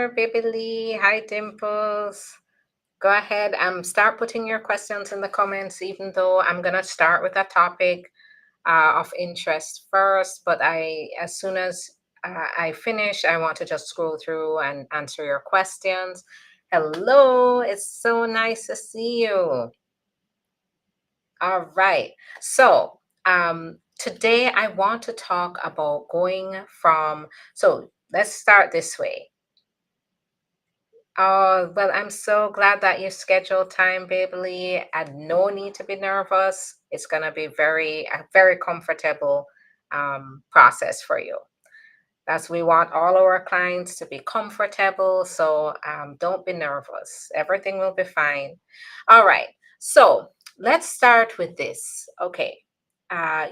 there, Baby Lee. Hi, Dimples. Go ahead and start putting your questions in the comments, even though I'm going to start with a topic of interest first. But as soon as I finish, I want to just scroll through and answer your questions. Hello, it's so nice to see you. All right. So, today I want to talk about so let's start this way. Oh, well, I'm so glad that you scheduled time, Baby, and no need to be nervous. It's going to be a very comfortable process for you. That's we want all our clients to be comfortable, so don't be nervous. Everything will be fine. All right, so let's start with this. Okay,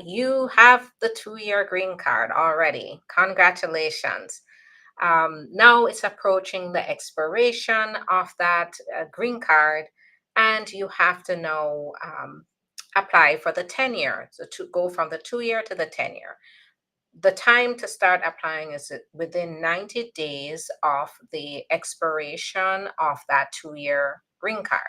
you have the 2-year green card already. Congratulations. Now it's approaching the expiration of that green card, and you have to now apply for the 10-year. So to go from the 2-year to the 10-year. The time to start applying is within 90 days of the expiration of that 2-year green card.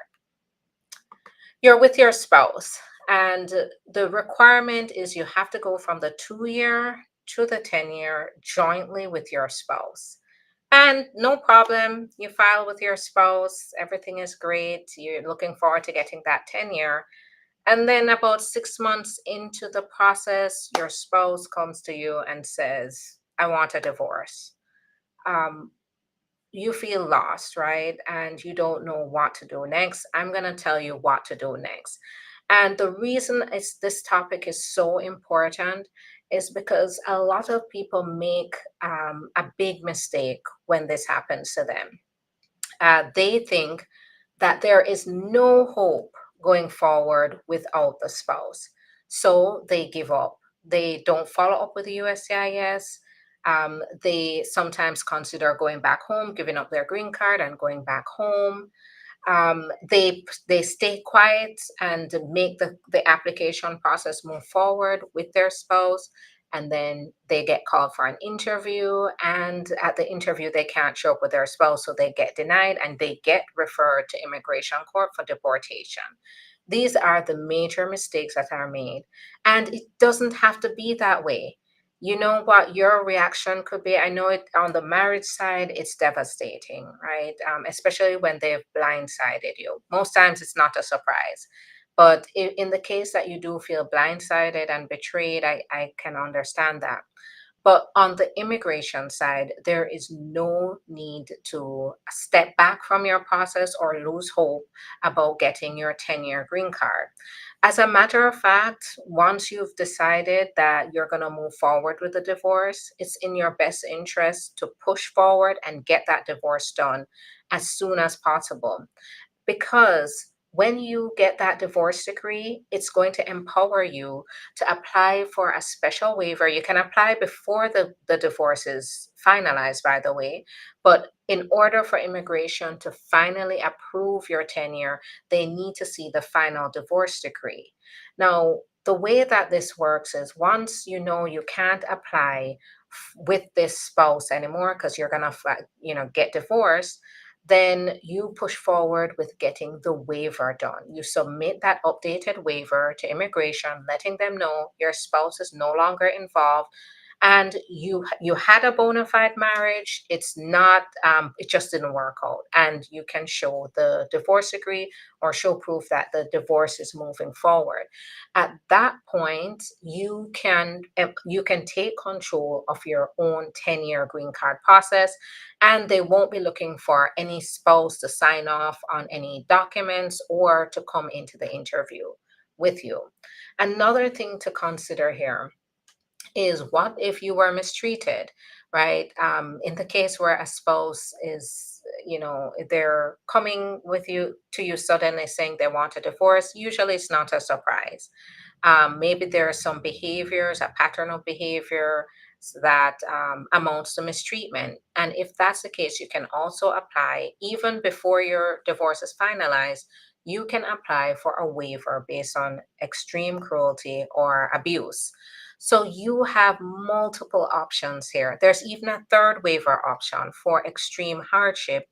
You're with your spouse, and the requirement is you have to go from the 2-year to the 10-year jointly with your spouse. And no problem, you file with your spouse, everything is great, you're looking forward to getting that 10-year. And then about 6 months into the process, your spouse comes to you and says, I want a divorce. Um, you feel lost, right? And you don't know what to do next. I'm going to tell you what to do next. And the reason this topic is so important is because a lot of people make a big mistake when this happens to them. They think that there is no hope going forward without the spouse. So they give up. They don't follow up with the USCIS. They sometimes consider going back home, giving up their green card and going back home. They stay quiet and make the application process move forward with their spouse, and then they get called for an interview, and at the interview they can't show up with their spouse, so they get denied and they get referred to immigration court for deportation. These are the major mistakes that are made, and it doesn't have to be that way. You know what your reaction could be. I know it on the marriage side, it's devastating, right? Especially when they've blindsided you. Most times it's not a surprise. But in the case that you do feel blindsided and betrayed, I can understand that. But on the immigration side, there is no need to step back from your process or lose hope about getting your 10-year green card. As a matter of fact, once you've decided that you're going to move forward with the divorce, it's in your best interest to push forward and get that divorce done as soon as possible, because when you get that divorce decree, it's going to empower you to apply for a special waiver. You can apply before the divorce is finalized, by the way. But in order for immigration to finally approve your tenure, they need to see the final divorce decree. Now, the way that this works is once you know you can't apply with this spouse anymore because you're going to get divorced, then you push forward with getting the waiver done. You submit that updated waiver to immigration, letting them know your spouse is no longer involved, and you had a bona fide marriage. It's not it just didn't work out, and you can show the divorce decree or show proof that the divorce is moving forward. At that point, you can take control of your own 10-year green card process, and they won't be looking for any spouse to sign off on any documents or to come into the interview with you. Another thing to consider here is, what if you were mistreated, right? In the case where a spouse is, they're coming to you suddenly saying they want a divorce, usually it's not a surprise. Maybe there are some behaviors, a pattern of behavior that amounts to mistreatment. And if that's the case, you can also apply, even before your divorce is finalized, you can apply for a waiver based on extreme cruelty or abuse. So you have multiple options here. There's even a third waiver option for extreme hardship.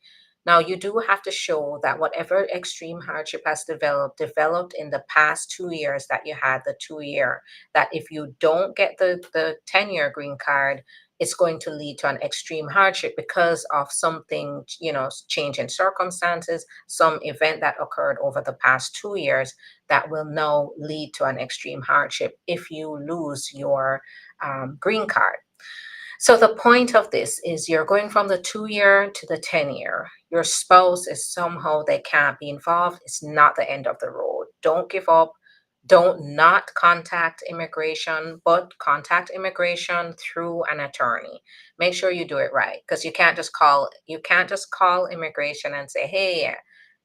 Now, you do have to show that whatever extreme hardship has developed in the past 2 years that you had the 2 year, that if you don't get the 10-year green card, it's going to lead to an extreme hardship because of something, change in circumstances, some event that occurred over the past 2 years that will now lead to an extreme hardship if you lose your green card. So the point of this is you're going from the 2 year to the 10 year. Your spouse is somehow they can't be involved. It's not the end of the road. Don't give up. Don't not contact immigration, but contact immigration through an attorney. Make sure you do it right because you can't just call immigration and say, "Hey,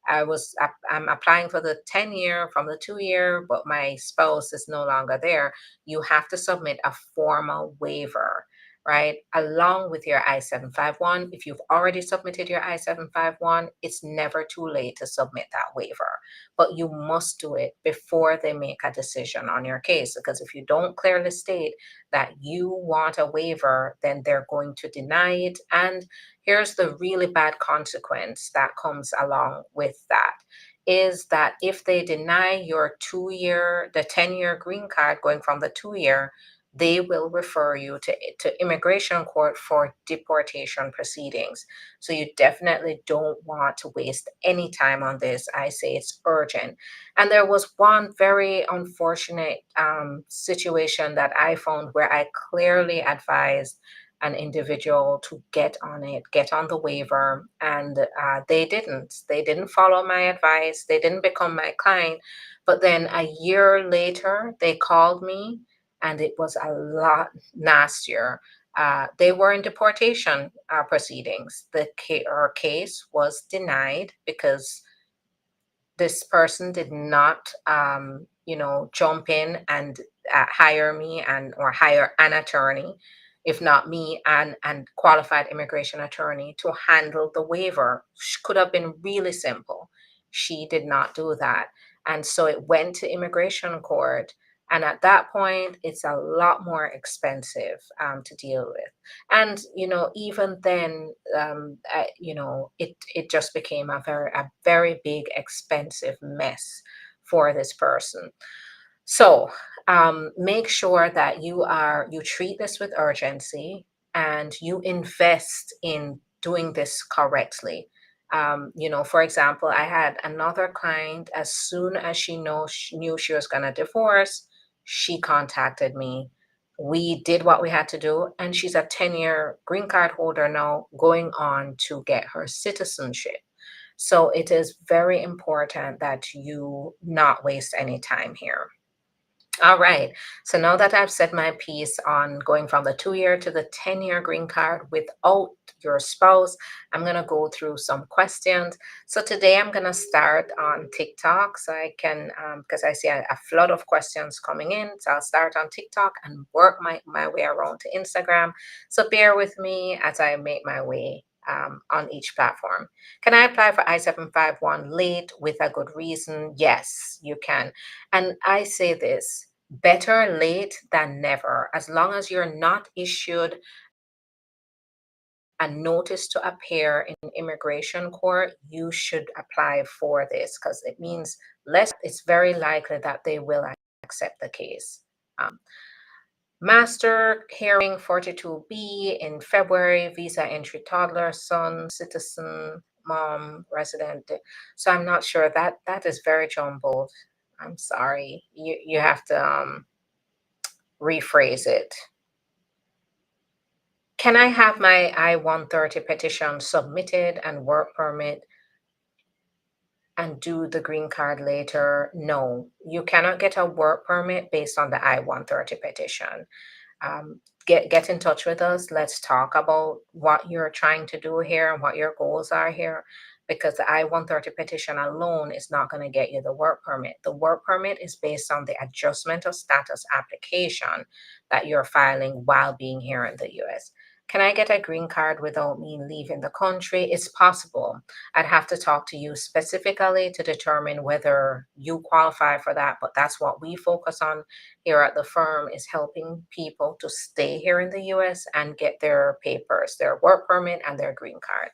I'm applying for the 10 year from the 2 year, but my spouse is no longer there." You have to submit a formal waiver, right? Along with your I-751. If you've already submitted your I-751, it's never too late to submit that waiver. But you must do it before they make a decision on your case. Because if you don't clearly state that you want a waiver, then they're going to deny it. And here's the really bad consequence that comes along with that is that if they deny your 2 year, the 10-year green card going from the 2 year, they will refer you to immigration court for deportation proceedings. So you definitely don't want to waste any time on this. I say it's urgent. And there was one very unfortunate situation that I found where I clearly advised an individual to get on it, get on the waiver, and they didn't. They didn't follow my advice. They didn't become my client. But then a year later, they called me and it was a lot nastier. They were in deportation proceedings. Our case was denied because this person did not, jump in and hire me and or hire an attorney, if not me, and qualified immigration attorney to handle the waiver. Could have been really simple. She did not do that, and so it went to immigration court. And at that point, it's a lot more expensive to deal with. And even then, it just became a very big expensive mess for this person. So make sure that you treat this with urgency and you invest in doing this correctly. For example, I had another client. As soon as she knew she was going to divorce, she contacted me. We did what we had to do, and she's a 10-year green card holder now, going on to get her citizenship. So it is very important that you not waste any time here. All right. So now that I've said my piece on going from the 2 year to the 10-year green card without your spouse, I'm going to go through some questions. So today I'm going to start on TikTok so I can, because I see a flood of questions coming in. So I'll start on TikTok and work my way around to Instagram. So bear with me as I make my way on each platform. Can I apply for I-751 late with a good reason? Yes, you can. And I say this, better late than never. As long as you're not issued a notice to appear in immigration court, you should apply for this because it means less. It's very likely that they will accept the case. Um, Master hearing 42B in February, visa entry toddler, son, citizen, mom, resident. So I'm not sure that is very jumbled. I'm sorry. You have to rephrase it. Can I have my I-130 petition submitted and work permit and do the green card later? No, you cannot get a work permit based on the I-130 petition. Get in touch with us. Let's talk about what you're trying to do here and what your goals are here. Because the I-130 petition alone is not going to get you the work permit. The work permit is based on the adjustment of status application that you're filing while being here in the US. Can I get a green card without me leaving the country? It's possible. I'd have to talk to you specifically to determine whether you qualify for that, but that's what we focus on here at the firm is helping people to stay here in the US and get their papers, their work permit and their green card.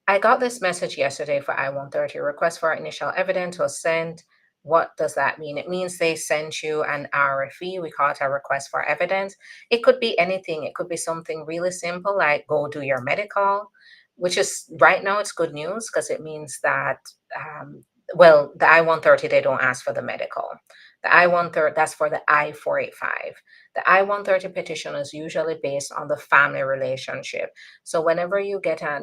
I got this message yesterday for I-130. Request for initial evidence was sent. What does that mean? It means they sent you an RFE. We call it a request for evidence. It could be anything. It could be something really simple like go do your medical, which is right now it's good news because it means that, well, the I-130, they don't ask for the medical. The I-130, that's for the I-485. The I-130 petition is usually based on the family relationship. So whenever you get a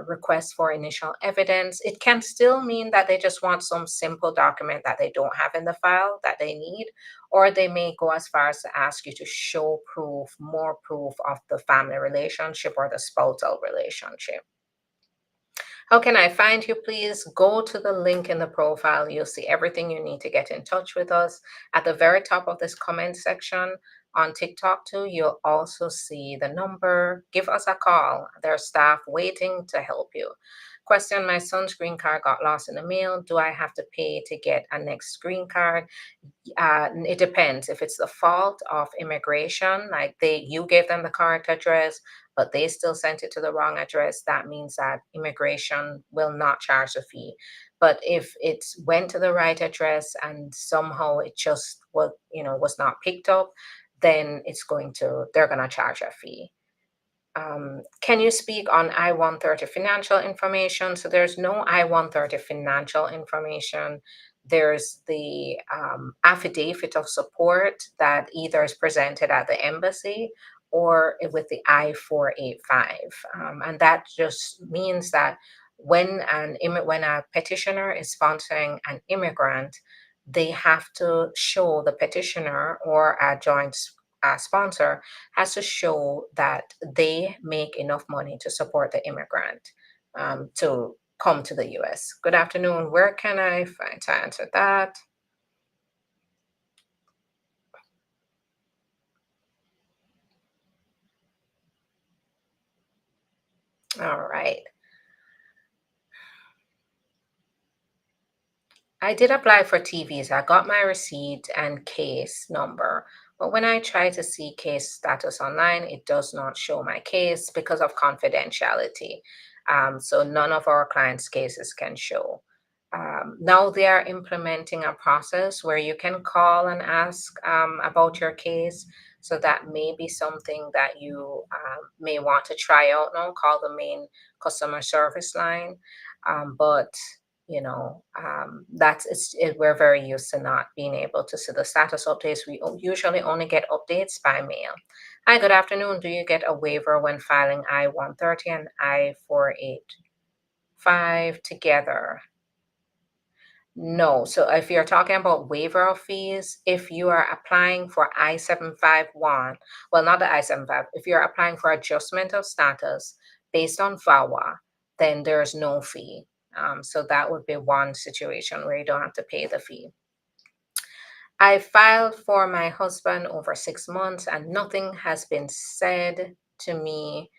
request for initial evidence, it can still mean that they just want some simple document that they don't have in the file that they need, or they may go as far as to ask you to show proof, more proof of the family relationship or the spousal relationship. How can I find you? Please go to the link in the profile. You'll see everything you need to get in touch with us. At the very top of this comment section on TikTok too, you'll also see the number. Give us a call. There's staff waiting to help you. Question, my son's green card got lost in the mail. Do I have to pay to get a next green card? It depends if it's the fault of immigration, like you gave them the correct address, but they still sent it to the wrong address. That means that immigration will not charge a fee. But if it went to the right address and somehow it just was not picked up, then they're gonna charge a fee. Can you speak on I-130 financial information? So there's no I-130 financial information. There's the affidavit of support that either is presented at the embassy or with the I-485. And that just means that when a petitioner is sponsoring an immigrant, they have to show the petitioner or a joint sponsor has to show that they make enough money to support the immigrant to come to the US. Good afternoon. Where can I find to answer that? All right. I did apply for TVs. I got my receipt and case number. But when I try to see case status online, it does not show my case because of confidentiality. So none of our clients' cases can show. Now they are implementing a process where you can call and ask about your case. So that may be something that you may want to try out now. Call the main customer service line. But we're very used to not being able to see the status updates. We usually only get updates by mail. Hi, good afternoon. Do you get a waiver when filing I-130 and I-485 together? No. So if you're talking about waiver of fees, if you are applying for I-751, well, not the I-75, if you're applying for adjustment of status based on VAWA, then there's no fee. So that would be one situation where you don't have to pay the fee. I filed for my husband over 6 months and nothing has been said to me.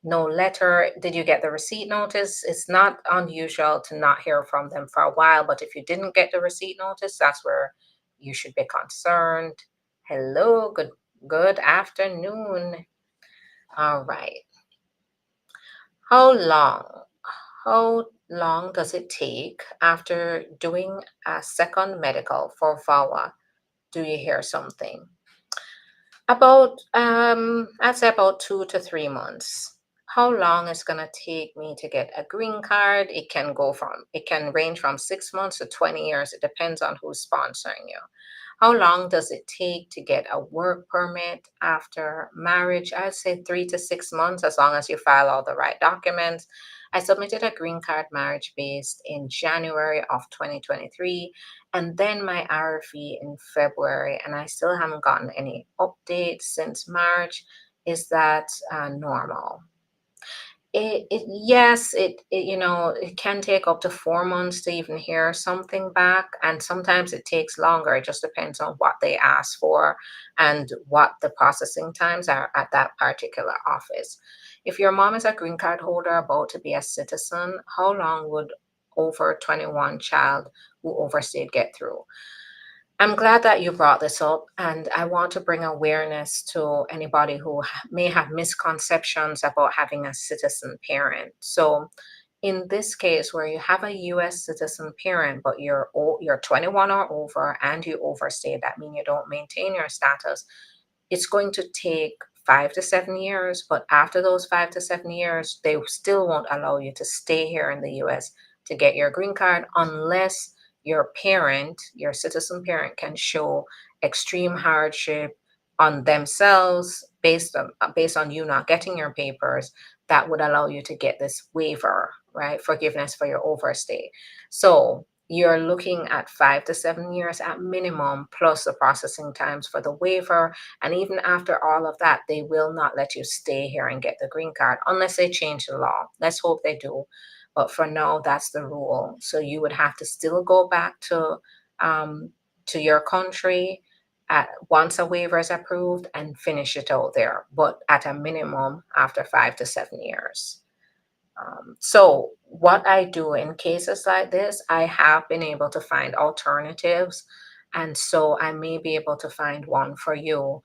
No letter. Did you get the receipt notice? It's not unusual to not hear from them for a while, but if you didn't get the receipt notice, that's where you should be concerned. Hello, good afternoon. All right. How long? How long does it take after doing a second medical for VAWA? Do you hear something? I'd say about 2 to 3 months. How long it's gonna take me to get a green card? It can range from 6 months to 20 years. It depends on who's sponsoring you. How long does it take to get a work permit after marriage? I'd say 3 to 6 months, as long as you file all the right documents. I submitted a green card marriage based in January of 2023 and then my RFE in February, and I still haven't gotten any updates since March. Is that normal? Yes, it can take up to 4 months to even hear something back, and sometimes it takes longer. It just depends on what they ask for and what the processing times are at that particular office. If your mom is a green card holder about to be a citizen, how long would over 21 child who overstayed get through? I'm glad that you brought this up, and I want to bring awareness to anybody who may have misconceptions about having a citizen parent. So, in this case, where you have a U.S. citizen parent, but you're 21 or over and you overstay, that means you don't maintain your status. It's going to take 5 to 7 years, but after those 5 to 7 years, they still won't allow you to stay here in the US to get your green card unless your parent, your citizen parent, can show extreme hardship on themselves based on you not getting your papers that would allow you to get this waiver, right? Forgiveness for your overstay. So you're looking at 5 to 7 years at minimum, plus the processing times for the waiver, and even after all of that, they will not let you stay here and get the green card unless they change the law. Let's hope they do. But for now, that's the rule. So you would have to still go back um, to your country once a waiver is approved and finish it out there, but at a minimum after 5 to 7 years. So, what I do in cases like this, I have been able to find alternatives. And so, I may be able to find one for you.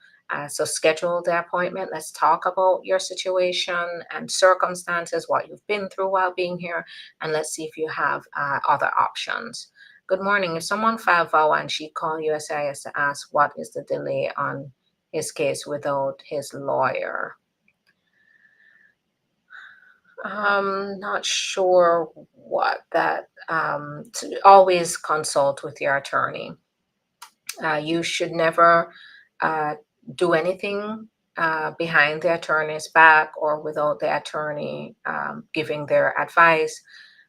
So, schedule the appointment. Let's talk about your situation and circumstances, what you've been through while being here, and let's see if you have other options. Good morning. If someone filed VAWA and she called USIS to ask what is the delay on his case without his lawyer. Not sure what that. To always consult with your attorney. You should never uh, do anything behind the attorney's back or without the attorney giving their advice,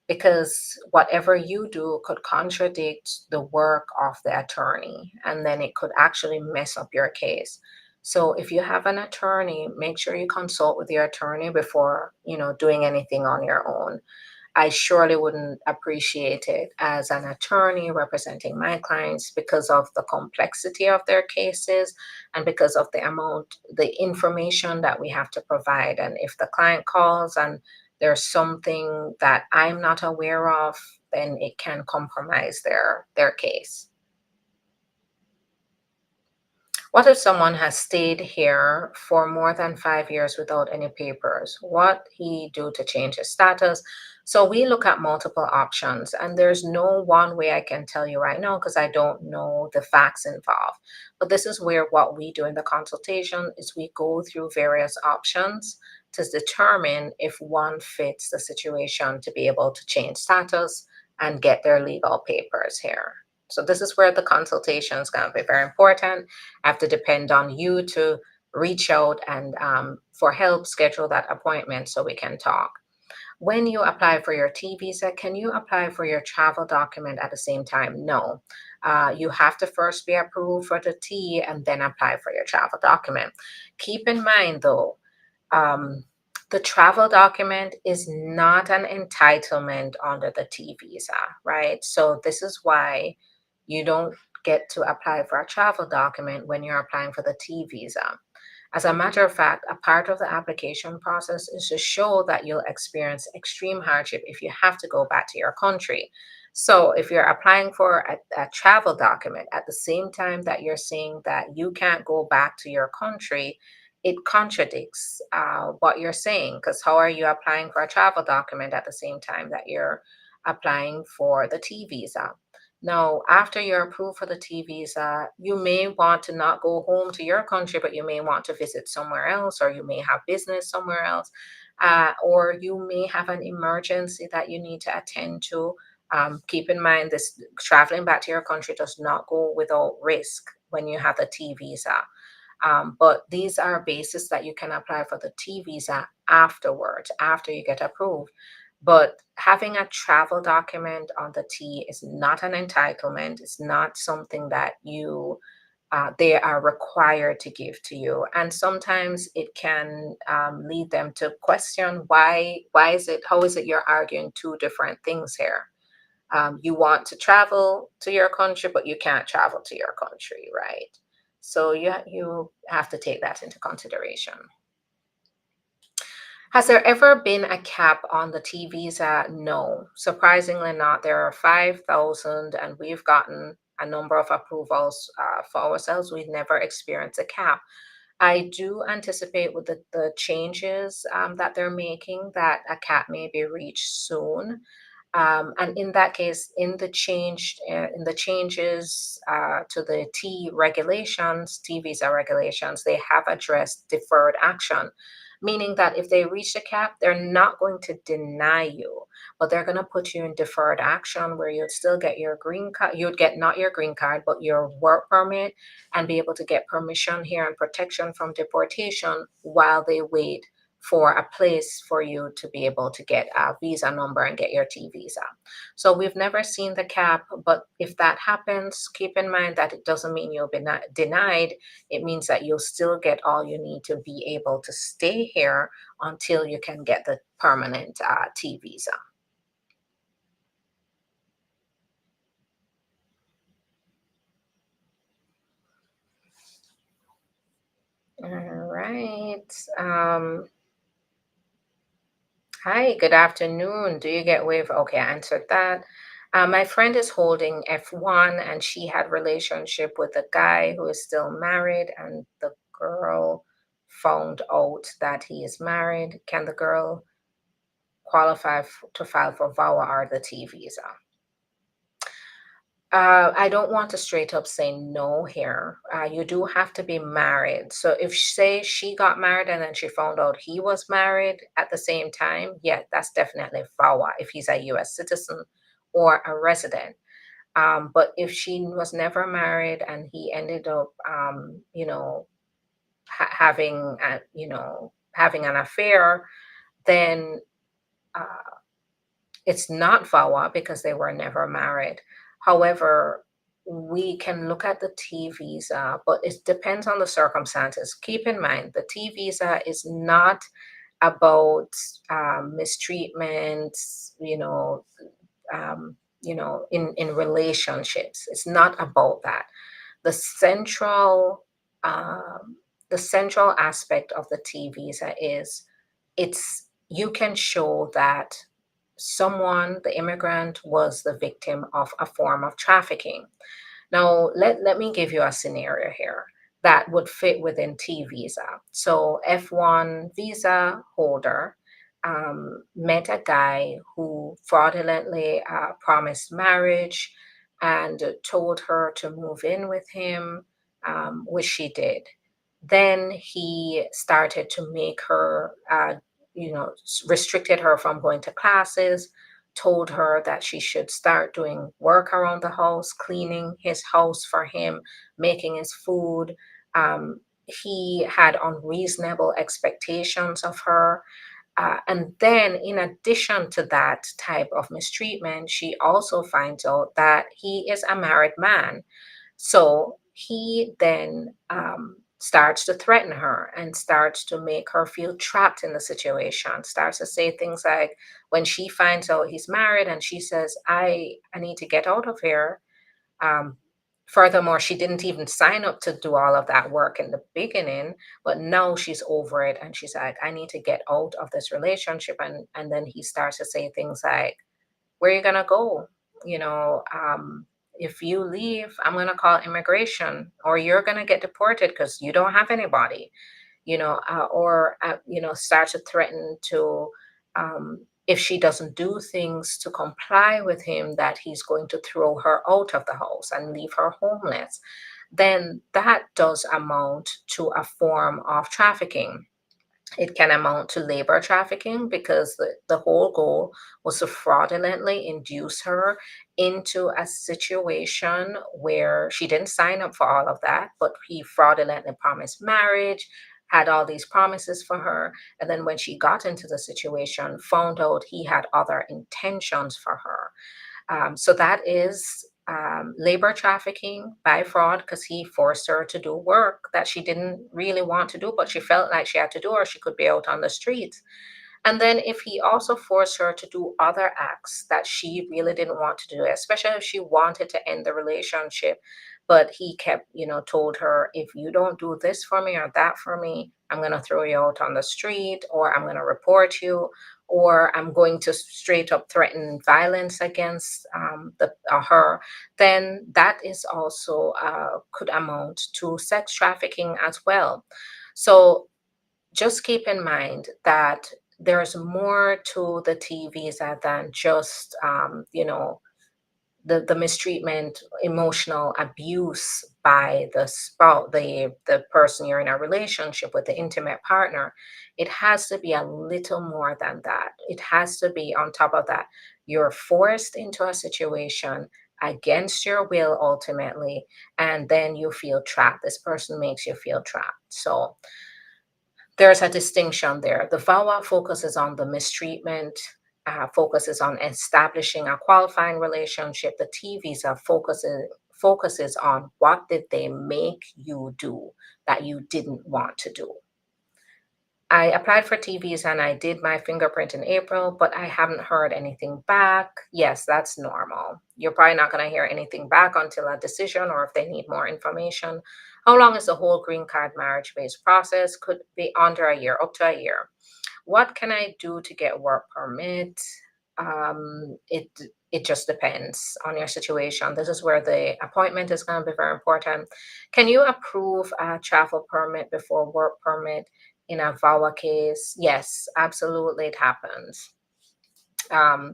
because whatever you do could contradict the work of the attorney, and then it could actually mess up your case. So if you have an attorney, make sure you consult with your attorney before, doing anything on your own. I surely wouldn't appreciate it as an attorney representing my clients because of the complexity of their cases and because of the information that we have to provide. And if the client calls and there's something that I'm not aware of, then it can compromise their case. What if someone has stayed here for more than 5 years without any papers? What he do to change his status? So we look at multiple options, and there's no one way I can tell you right now because I don't know the facts involved. But this is where what we do in the consultation is we go through various options to determine if one fits the situation to be able to change status and get their legal papers here. So this is where the consultation is going to be very important. I have to depend on you to reach out and for help schedule that appointment so we can talk. When you apply for your T visa, can you apply for your travel document at the same time? No. You have to first be approved for the T and then apply for your travel document. Keep in mind, though, um, the travel document is not an entitlement under the T visa, right? So, this is why you don't get to apply for a travel document when you're applying for the T visa. As a matter of fact, a part of the application process is to show that you'll experience extreme hardship if you have to go back to your country. So, if you're applying for a travel document at the same time that you're saying that you can't go back to your country, it contradicts what you're saying. Because how are you applying for a travel document at the same time that you're applying for the T visa? Now, after you're approved for the T visa, you may want to not go home to your country, but you may want to visit somewhere else, or you may have business somewhere else, or you may have an emergency that you need to attend to. Keep in mind, this traveling back to your country does not go without risk when you have a T visa. But these are bases that you can apply for the T visa afterwards, after you get approved. But having a travel document on the T is not an entitlement. It's not something that you they are required to give to you, and sometimes it can lead them to question why is it how is it you're arguing two different things here. You want to travel to your country, but you can't travel to your country, right? So you have to take that into consideration. Has there ever been a cap on the T visa? No, surprisingly not. There are 5,000, and we've gotten a number of approvals for ourselves. We've never experienced a cap. I do anticipate with the changes that they're making that a cap may be reached soon. And in that case, in the changes to the T visa regulations, they have addressed deferred action, meaning that if they reach the cap, they're not going to deny you, but they're going to put you in deferred action where you'd still get your green card. You'd get not your green card, but your work permit, and be able to get permission here and protection from deportation while they wait for a place for you to be able to get a visa number and get your T visa. So we've never seen the cap, but if that happens, keep in mind that it doesn't mean you'll be denied. It means that you'll still get all you need to be able to stay here until you can get the permanent T visa. All right. Hi, good afternoon. Do you get waiver? Okay, I answered that. My friend is holding F1, and she had relationship with a guy who is still married, and the girl found out that he is married. Can the girl qualify to file for VAWA or the T visa? I don't want to straight up say no here. You do have to be married. So if say she got married and then she found out he was married at the same time, yeah, that's definitely VAWA if he's a U.S. citizen or a resident. But if she was never married and he ended up, having, having an affair, then uh, it's not VAWA because they were never married. However, we can look at the T visa, but it depends on the circumstances. Keep in mind, the T visa is not about mistreatment, in relationships. It's not about that. The central, um, the central aspect of the T visa is it's you can show that the immigrant, was the victim of a form of trafficking. Now, let me give you a scenario here that would fit within T visa. So, F1 visa holder met a guy who fraudulently promised marriage and told her to move in with him, which she did. Then he started to make her, restricted her from going to classes, told her that she should start doing work around the house, cleaning his house for him, making his food. He had unreasonable expectations of her. And then, in addition to that type of mistreatment, she also finds out that he is a married man. So he then starts to threaten her and starts to make her feel trapped in the situation, starts to say things like, when she finds out he's married and she says, I need to get out of here. Um, Furthermore, she didn't even sign up to do all of that work in the beginning, but now she's over it and she's like, I need to get out of this relationship. And then he starts to say things like, where are you gonna go? You know, if you leave, I'm gonna call immigration, or you're gonna get deported because you don't have anybody. Start to threaten to, if she doesn't do things to comply with him, that he's going to throw her out of the house and leave her homeless. Then that does amount to a form of trafficking. It can amount to labor trafficking because the whole goal was to fraudulently induce her into a situation where she didn't sign up for all of that, but he fraudulently promised marriage, had all these promises for her. And then when she got into the situation, found out he had other intentions for her. So that is labor trafficking by fraud because he forced her to do work that she didn't really want to do, but she felt like she had to do, or she could be out on the streets. And then if he also forced her to do other acts that she really didn't want to do, especially if she wanted to end the relationship, but he kept, told her, if you don't do this for me or that for me, I'm going to throw you out on the street, or I'm going to report you, or I'm going to straight up threaten violence against her, then that is also could amount to sex trafficking as well. So just keep in mind that there's more to the T visa than just, the mistreatment, emotional abuse by the spouse, the person you're in a relationship with, the intimate partner. It has to be a little more than that. It has to be on top of that. You're forced into a situation against your will ultimately, and then you feel trapped. This person makes you feel trapped. So there's a distinction there. The VAWA focuses on the mistreatment, focuses on establishing a qualifying relationship. The T visa focuses on what did they make you do that you didn't want to do. I applied for T visa and I did my fingerprint in April, but I haven't heard anything back. Yes, that's normal. You're probably not going to hear anything back until a decision or if they need more information. How long is the whole green card marriage based process? Could be under a year, up to a year. What can I do to get work permit? It just depends on your situation. This is where the appointment is going to be very important. Can you approve a travel permit before work permit in a VAWA case? Yes, absolutely, it happens.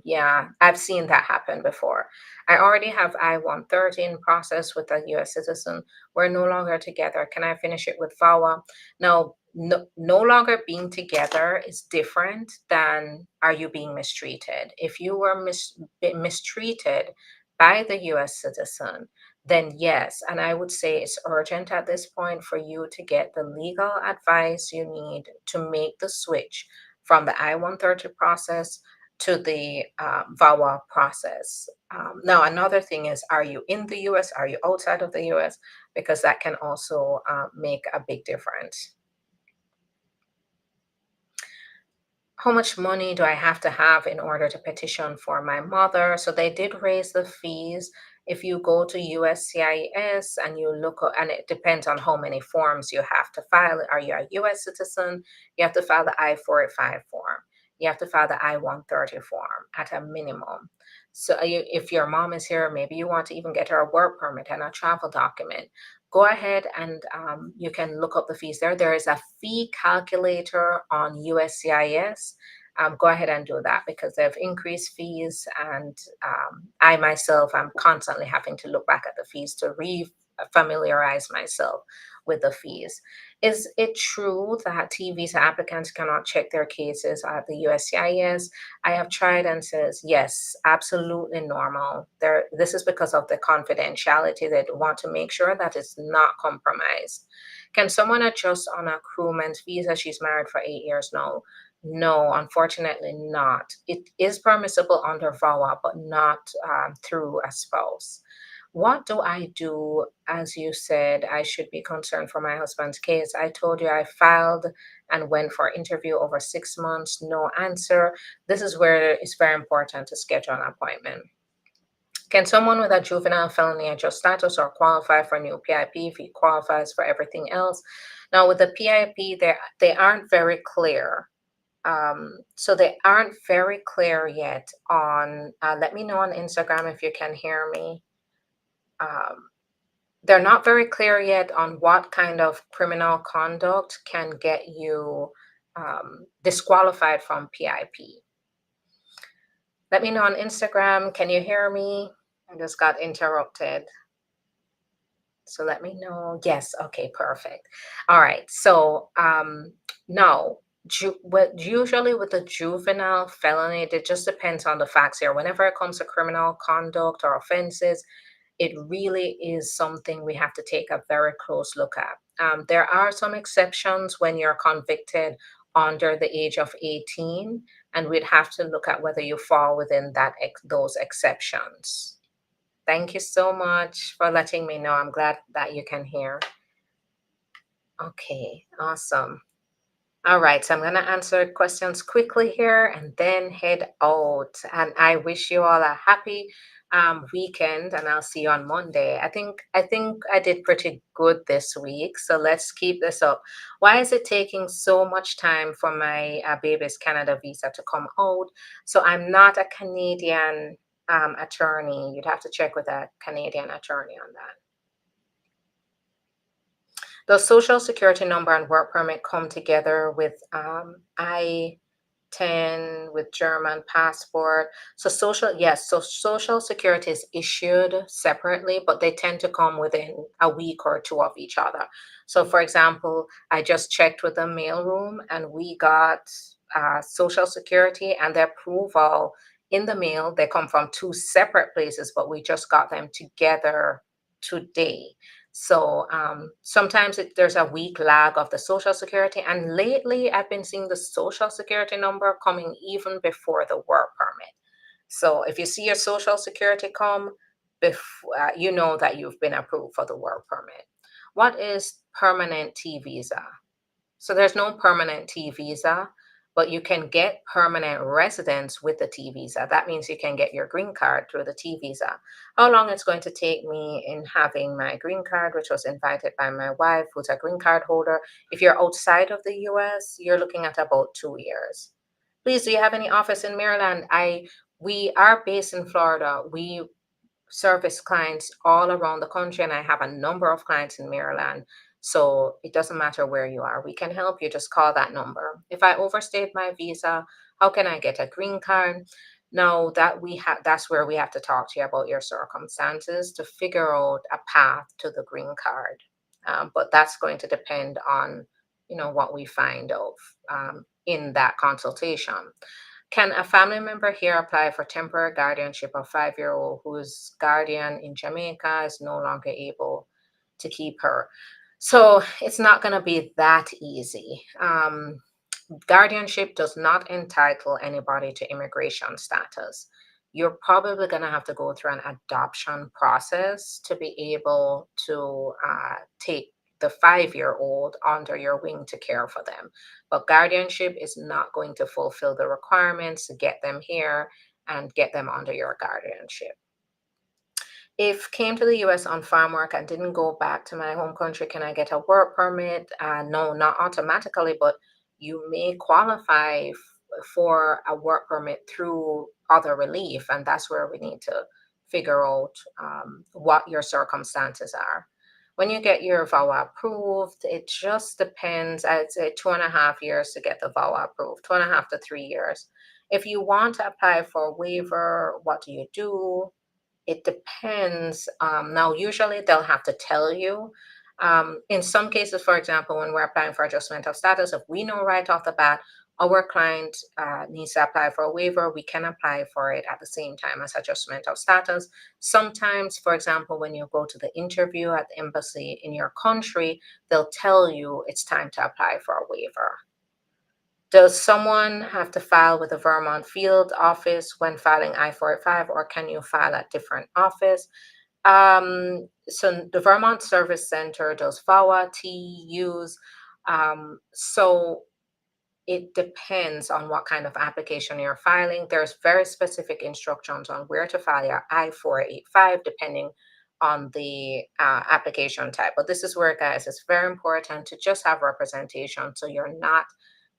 Yeah, I've seen that happen before. I already have I-130 in process with a US citizen. We're no longer together. Can I finish it with VAWA? No, no longer being together is different than are you being mistreated. If you were mistreated by the US citizen, then yes. And I would say it's urgent at this point for you to get the legal advice you need to make the switch from the I-130 process to the VAWA process. Now, another thing is, are you in the US? Are you outside of the US? Because that can also make a big difference. How much money do I have to have in order to petition for my mother? So they did raise the fees. If you go to USCIS and you look, and it depends on how many forms you have to file. Are you a US citizen? You have to file the I-485 form. You have to file the I-130 form at a minimum. So if your mom is here, maybe you want to even get her a work permit and a travel document. Go ahead and you can look up the fees there. There is a fee calculator on USCIS. Go ahead and do that because they've increased fees, and I myself am constantly having to look back at the fees to re-familiarize myself with the fees. Is it true that T visa applicants cannot check their cases at the USCIS? I have tried and says yes, absolutely normal. This is because of the confidentiality. They want to make sure that it's not compromised. Can someone adjust on a crewman's visa? She's married for 8 years now. No, unfortunately not. It is permissible under VAWA, but not through a spouse. What do I do? As you said, I should be concerned for my husband's case. I told you I filed and went for interview over 6 months, no answer. This is where it's very important to schedule an appointment. Can someone with a juvenile felony adjust status or qualify for new PIP if he qualifies for everything else? Now, with the PIP, they aren't very clear. So they aren't very clear yet on, let me know on Instagram if you can hear me. Um, they're not very clear yet on what kind of criminal conduct can get you disqualified from PIP. Let me know on Instagram. Can you hear me? I just got interrupted. So let me know. Yes. Okay, perfect. All right. So no, usually with a juvenile felony, it just depends on the facts here. Whenever it comes to criminal conduct or offenses, it really is something we have to take a very close look at. There are some exceptions when you're convicted under the age of 18, and we'd have to look at whether you fall within those exceptions. Thank you so much for letting me know. I'm glad that you can hear. Okay, awesome. All right, so I'm going to answer questions quickly here and then head out. And I wish you all a happy weekend, and I'll see you on Monday. I think I did pretty good this week, so let's keep this up. Why is it taking so much time for my baby's Canada visa to come out? So I'm not a Canadian attorney. You'd have to check with a Canadian attorney on that. The social security number and work permit come together with I-10 with German passport. So yes, so social security is issued separately, but they tend to come within a week or two of each other. So for example, I just checked with the mailroom and we got social security and the approval in the mail. They come from two separate places, but we just got them together today. So sometimes there's a week lag of the social security, and lately I've been seeing the social security number coming even before the work permit. So if you see your social security come before, you know that you've been approved for the work permit. What is permanent T visa? So there's no permanent T visa, but you can get permanent residence with the T visa. That means you can get your green card through the T visa. How long it's going to take me in having my green card, which was invited by my wife, who's a green card holder. If you're outside of the US, you're looking at about 2 years. Please, do you have any office in Maryland? We are based in Florida. We service clients all around the country, and I have a number of clients in Maryland. So it doesn't matter where you are. We can help you. Just call that number. If I overstayed my visa, how can I get a green card? Now that that's where we have to talk to you about your circumstances to figure out a path to the green card. But that's going to depend on, what we find out in that consultation. Can a family member here apply for temporary guardianship of 5-year-old whose guardian in Jamaica is no longer able to keep her? So it's not going to be that easy. Guardianship does not entitle anybody to immigration status. You're probably going to have to go through an adoption process to be able to take the 5-year-old under your wing to care for them. But guardianship is not going to fulfill the requirements to get them here and get them under your guardianship. If came to the US on farm work and didn't go back to my home country, can I get a work permit? No, not automatically, but you may qualify for a work permit through other relief, and that's where we need to figure out what your circumstances are. When you get your VAWA approved, it just depends. I'd say 2.5 years to get the VAWA approved, 2.5 to 3 years. If you want to apply for a waiver, what do you do? It depends. Now, usually they'll have to tell you. In some cases, for example, when we're applying for adjustment of status, if we know right off the bat our client needs to apply for a waiver, we can apply for it at the same time as adjustment of status. Sometimes, for example, when you go to the interview at the embassy in your country, they'll tell you it's time to apply for a waiver. Does someone have to file with the Vermont field office when filing I-485, or can you file at different office? So the Vermont Service Center does VAWA, TUs. So it depends on what kind of application you're filing. There's very specific instructions on where to file your I-485 depending on the application type. But this is where, guys, it's very important to just have representation so you're not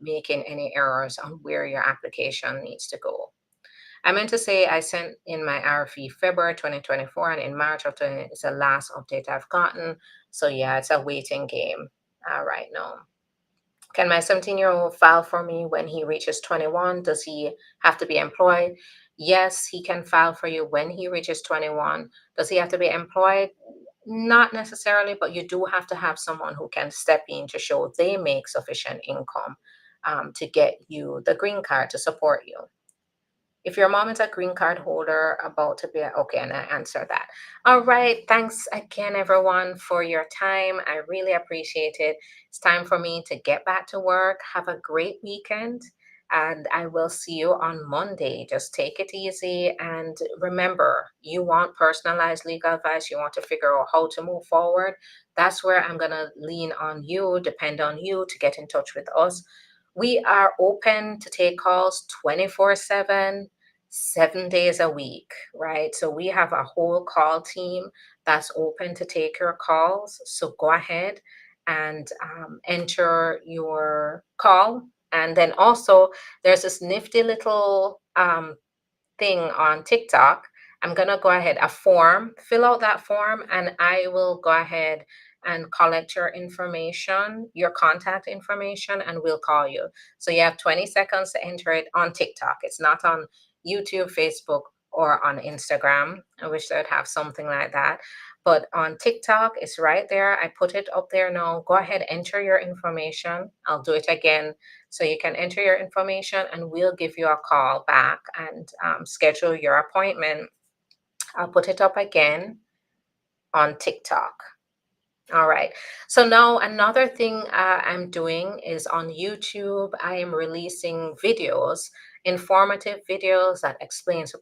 making any errors on where your application needs to go. I meant to say I sent in my RFE February 2024, and in March of 20 is the last update I've gotten. So yeah, it's a waiting game right now. Can my 17-year-old file for me when he reaches 21? Does he have to be employed? Yes, he can file for you when he reaches 21. Does he have to be employed? Not necessarily, but you do have to have someone who can step in to show they make sufficient income to get you the green card to support you. If your mom is a green card holder about to be, okay, and I answer that. All right. Thanks again, everyone, for your time. I really appreciate it. It's time for me to get back to work. Have a great weekend. And I will see you on Monday. Just take it easy. And remember, you want personalized legal advice, you want to figure out how to move forward. That's where I'm going to lean on you, depend on you to get in touch with us. We are open to take calls 24/7, 7 days a week, right? So we have a whole call team that's open to take your calls. So go ahead and enter your call. And then also, there's this nifty little thing on TikTok. I'm going to go ahead, a form, fill out that form, and I will go ahead and collect your information, your contact information, and we'll call you. So you have 20 seconds to enter it on TikTok. It's not on YouTube, Facebook, or on Instagram. I wish I'd have something like that. But on TikTok, it's right there. I put it up there now. Go ahead, enter your information. I'll do it again. So you can enter your information and we'll give you a call back and schedule your appointment. I'll put it up again on TikTok. All right. So now another thing I'm doing is on YouTube. I am releasing videos, informative videos that explains the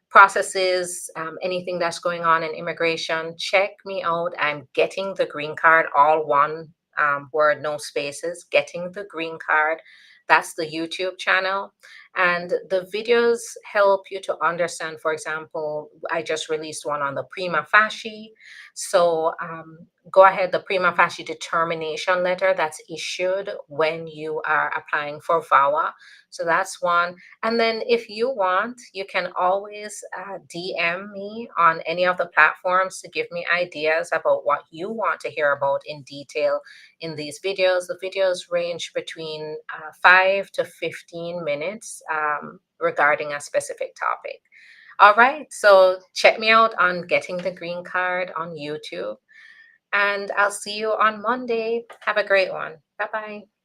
processes, anything that's going on in immigration. Check me out. I'm getting the green card, all one word, no spaces. Getting the green card. That's the YouTube channel. And the videos help you to understand. For example, I just released one on the prima facie. So go ahead, the prima facie determination letter that's issued when you are applying for VAWA. So that's one. And then if you want, you can always DM me on any of the platforms to give me ideas about what you want to hear about in detail in these videos. The videos range between 5 to 15 minutes regarding a specific topic. All right, so check me out on Getting the Green Card on YouTube, and I'll see you on Monday. Have a great one. Bye bye.